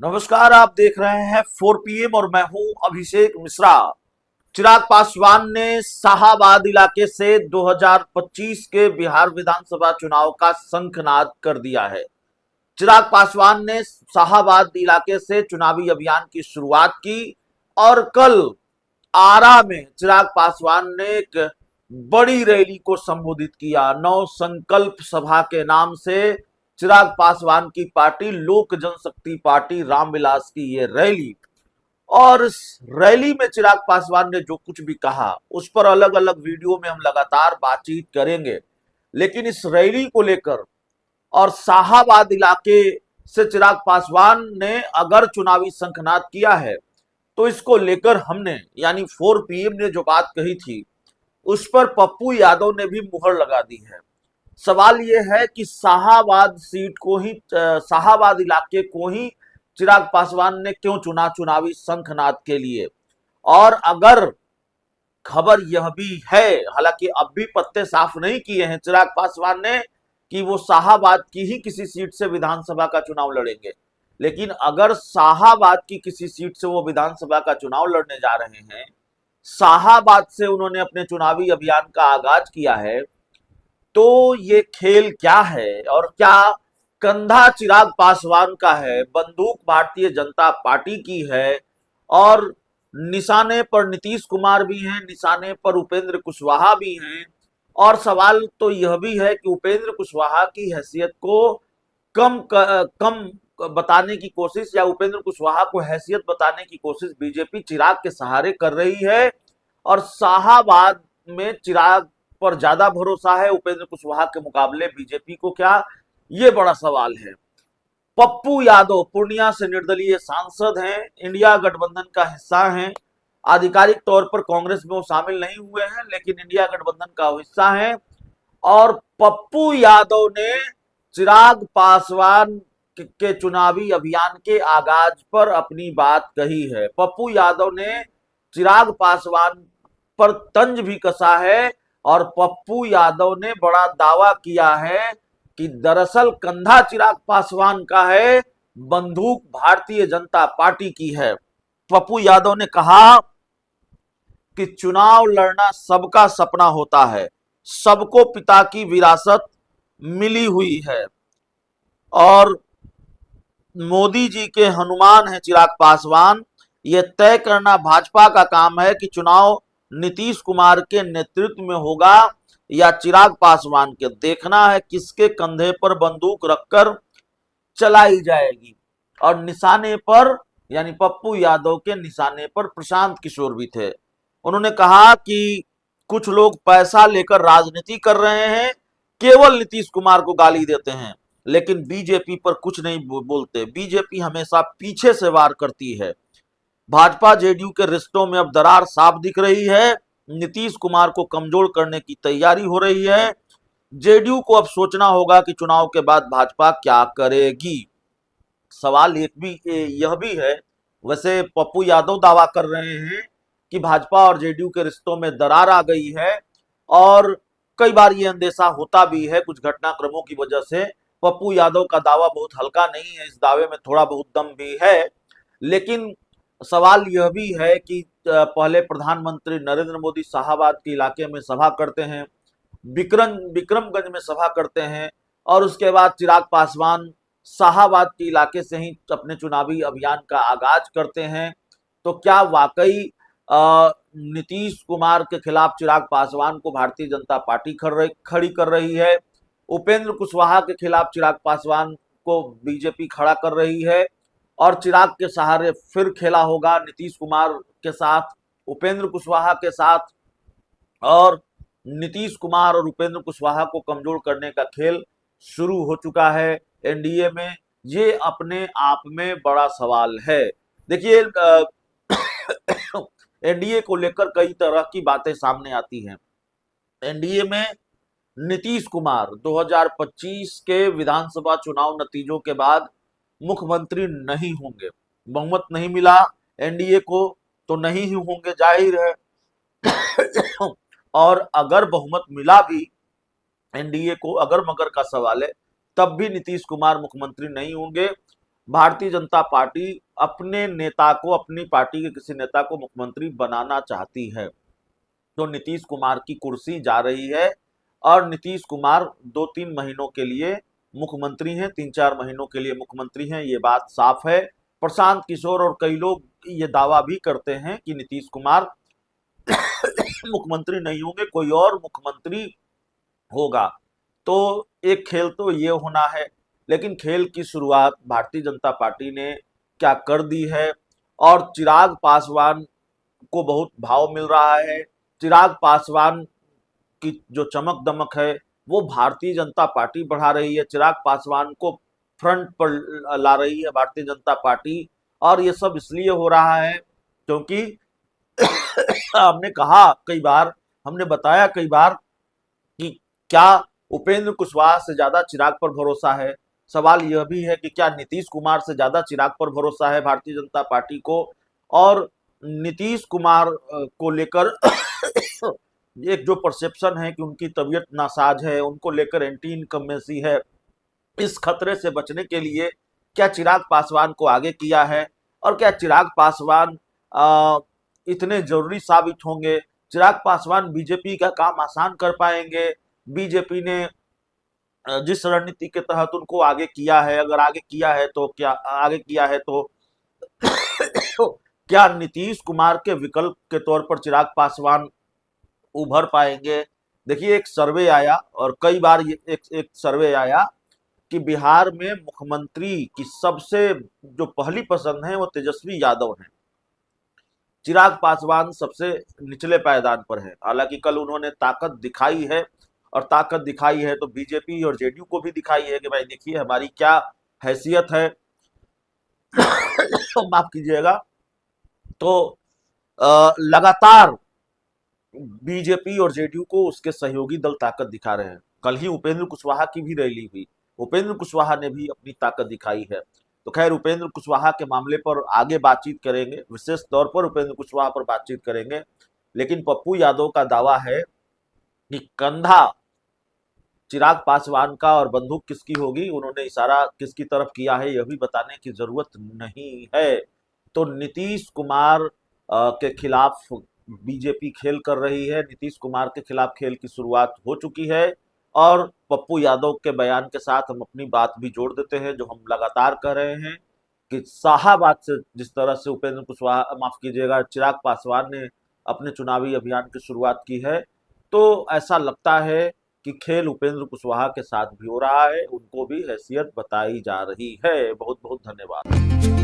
नमस्कार, आप देख रहे हैं 4 PM और मैं हूं अभिषेक मिश्रा। चिराग पासवान ने शाहाबाद इलाके से 2025 के बिहार विधानसभा चुनाव का शंखनाद कर दिया है। चिराग पासवान ने शाहाबाद इलाके से चुनावी अभियान की शुरुआत की और कल आरा में चिराग पासवान ने एक बड़ी रैली को संबोधित किया। नव संकल्प सभा के नाम से चिराग पासवान की पार्टी लोक जनशक्ति पार्टी रामविलास की ये रैली, और इस रैली में चिराग पासवान ने जो कुछ भी कहा उस पर अलग अलग वीडियो में हम लगातार बातचीत करेंगे। लेकिन इस रैली को लेकर और शाहाबाद इलाके से चिराग पासवान ने अगर चुनावी शंखनाद किया है तो इसको लेकर हमने यानी 4 PM ने जो बात कही थी उस पर पप्पू यादव ने भी मुहर लगा दी है। सवाल यह है कि शाहाबाद सीट को ही, शाहाबाद इलाके को ही चिराग पासवान ने क्यों चुना चुनावी शंखनाद के लिए। और अगर खबर यह भी है, हालांकि अब भी पत्ते साफ नहीं किए हैं चिराग पासवान ने कि वो शाहाबाद की ही किसी सीट से विधानसभा का चुनाव लड़ेंगे, लेकिन अगर शाहाबाद की किसी सीट से वो विधानसभा का चुनाव लड़ने जा रहे हैं, शाहाबाद से उन्होंने अपने चुनावी अभियान का आगाज किया है, तो ये खेल क्या है और क्या कंधा चिराग पासवान का है, बंदूक भारतीय जनता पार्टी की है और निशाने पर नीतीश कुमार भी हैं, निशाने पर उपेंद्र कुशवाहा भी हैं। और सवाल तो यह भी है कि उपेंद्र कुशवाहा की हैसियत को कम बताने की कोशिश या उपेंद्र कुशवाहा को हैसियत बताने की कोशिश बीजेपी चिराग के सहारे कर रही है, और शाहाबाद में चिराग पर ज्यादा भरोसा है उपेंद्र कुशवाहा के मुकाबले बीजेपी को क्या, ये बड़ा सवाल है। पप्पू यादव पूर्णिया से निर्दलीय सांसद हैं, इंडिया गठबंधन का हिस्सा हैं। आधिकारिक तौर पर कांग्रेस में वो शामिल नहीं हुए हैं लेकिन इंडिया गठबंधन का हिस्सा हैं। और पप्पू यादव ने चिराग पासवान के चुनावी अभियान के आगाज पर अपनी बात कही है। पप्पू यादव ने चिराग पासवान पर तंज भी कसा है और पप्पू यादव ने बड़ा दावा किया है कि दरअसल कंधा चिराग पासवान का है, बंदूक भारतीय जनता पार्टी की है। पप्पू यादव ने कहा कि चुनाव लड़ना सबका सपना होता है, सबको पिता की विरासत मिली हुई है और मोदी जी के हनुमान है चिराग पासवान। यह तय करना भाजपा का काम है कि चुनाव नीतीश कुमार के नेतृत्व में होगा या चिराग पासवान के। देखना है किसके कंधे पर बंदूक रखकर चलाई जाएगी। और निशाने पर यानी पप्पू यादव के निशाने पर प्रशांत किशोर भी थे। उन्होंने कहा कि कुछ लोग पैसा लेकर राजनीति कर रहे हैं, केवल नीतीश कुमार को गाली देते हैं लेकिन बीजेपी पर कुछ नहीं बोलते। बीजेपी हमेशा पीछे से वार करती है। भाजपा जेडीयू के रिश्तों में अब दरार साफ दिख रही है। नीतीश कुमार को कमजोर करने की तैयारी हो रही है। जेडीयू को अब सोचना होगा कि चुनाव के बाद भाजपा क्या करेगी। सवाल यह भी है, वैसे पप्पू यादव दावा कर रहे हैं कि भाजपा और जेडीयू के रिश्तों में दरार आ गई है और कई बार ये अंदेशा होता भी है कुछ घटनाक्रमों की वजह से। पप्पू यादव का दावा बहुत हल्का नहीं है, इस दावे में थोड़ा बहुत दम भी है। लेकिन सवाल यह भी है कि पहले प्रधानमंत्री नरेंद्र मोदी शाहाबाद के इलाके में सभा करते हैं, विक्रमगंज में सभा करते हैं और उसके बाद चिराग पासवान शाहाबाद के इलाके से ही अपने चुनावी अभियान का आगाज करते हैं। तो क्या वाकई नीतीश कुमार के खिलाफ चिराग पासवान को भारतीय जनता पार्टी खड़ी कर रही है, उपेंद्र कुशवाहा के खिलाफ चिराग पासवान को बीजेपी खड़ा कर रही है और चिराग के सहारे फिर खेला होगा नीतीश कुमार के साथ, उपेंद्र कुशवाहा के साथ, और नीतीश कुमार और उपेंद्र कुशवाहा को कमजोर करने का खेल शुरू हो चुका है एनडीए में। ये अपने आप में बड़ा सवाल है। देखिए, एनडीए को लेकर कई तरह की बातें सामने आती हैं। एनडीए में नीतीश कुमार 2025 के विधानसभा चुनाव नतीजों के बाद मुख्यमंत्री नहीं होंगे। बहुमत नहीं मिला एनडीए को तो नहीं ही होंगे, जाहिर है। और अगर बहुमत मिला भी एनडीए को, अगर मगर का सवाल है, तब भी नीतीश कुमार मुख्यमंत्री नहीं होंगे। भारतीय जनता पार्टी अपने नेता को, अपनी पार्टी के किसी नेता को मुख्यमंत्री बनाना चाहती है। तो नीतीश कुमार की कुर्सी जा रही है और नीतीश कुमार 2-3 महीनों के लिए मुख्यमंत्री हैं, 3-4 महीनों के लिए मुख्यमंत्री हैं, ये बात साफ है। प्रशांत किशोर और कई लोग ये दावा भी करते हैं कि नीतीश कुमार मुख्यमंत्री नहीं होंगे, कोई और मुख्यमंत्री होगा। तो एक खेल तो ये होना है, लेकिन खेल की शुरुआत भारतीय जनता पार्टी ने क्या कर दी है और चिराग पासवान को बहुत भाव मिल रहा है। चिराग पासवान की जो चमक दमक है वो भारतीय जनता पार्टी बढ़ा रही है, चिराग पासवान को फ्रंट पर ला रही है भारतीय जनता पार्टी। और ये सब इसलिए हो रहा है क्योंकि हमने कहा कई बार, हमने बताया कई बार कि क्या उपेंद्र कुशवाहा से ज्यादा चिराग पर भरोसा है। सवाल यह भी है कि क्या नीतीश कुमार से ज्यादा चिराग पर भरोसा है भारतीय जनता पार्टी को। और नीतीश कुमार को लेकर एक जो परसेप्शन है कि उनकी तबीयत नासाज है, उनको लेकर एंटी इनकम्बेंसी है, इस खतरे से बचने के लिए क्या चिराग पासवान को आगे किया है और क्या चिराग पासवान इतने जरूरी साबित होंगे। चिराग पासवान बीजेपी का काम आसान कर पाएंगे। बीजेपी ने जिस रणनीति के तहत उनको आगे किया है, अगर आगे किया है तो क्या आगे किया है तो क्या नीतीश कुमार के विकल्प के तौर पर चिराग पासवान उभर पाएंगे। देखिए एक सर्वे आया और कई बार एक सर्वे आया कि बिहार में मुख्यमंत्री की सबसे जो पहली पसंद है वो तेजस्वी यादव है, चिराग पासवान सबसे निचले पायदान पर है। हालांकि कल उन्होंने ताकत दिखाई है और ताकत दिखाई है तो बीजेपी और जेडीयू को भी दिखाई है कि भाई देखिए हमारी क्या हैसियत है। माफ कीजिएगा। तो लगातार बीजेपी और जेडीयू को उसके सहयोगी दल ताकत दिखा रहे हैं। कल ही उपेंद्र कुशवाहा की भी रैली हुई, उपेंद्र कुशवाहा ने भी अपनी ताकत दिखाई है। तो खैर उपेंद्र कुशवाहा के मामले पर आगे बातचीत करेंगे, विशेष तौर पर उपेंद्र कुशवाहा पर बातचीत करेंगे। लेकिन पप्पू यादव का दावा है कि कंधा चिराग पासवान का और बंदूक किसकी होगी, उन्होंने इशारा किसकी तरफ किया है यह भी बताने की जरूरत नहीं है। तो नीतीश कुमार के खिलाफ बीजेपी खेल कर रही है, नीतीश कुमार के खिलाफ खेल की शुरुआत हो चुकी है। और पप्पू यादव के बयान के साथ हम अपनी बात भी जोड़ देते हैं जो हम लगातार कह रहे हैं कि शाहाबाद से जिस तरह से उपेंद्र कुशवाहा, माफ कीजिएगा, चिराग पासवान ने अपने चुनावी अभियान की शुरुआत की है, तो ऐसा लगता है कि खेल उपेंद्र कुशवाहा के साथ भी हो रहा है, उनको भी हैसियत बताई जा रही है। बहुत बहुत धन्यवाद।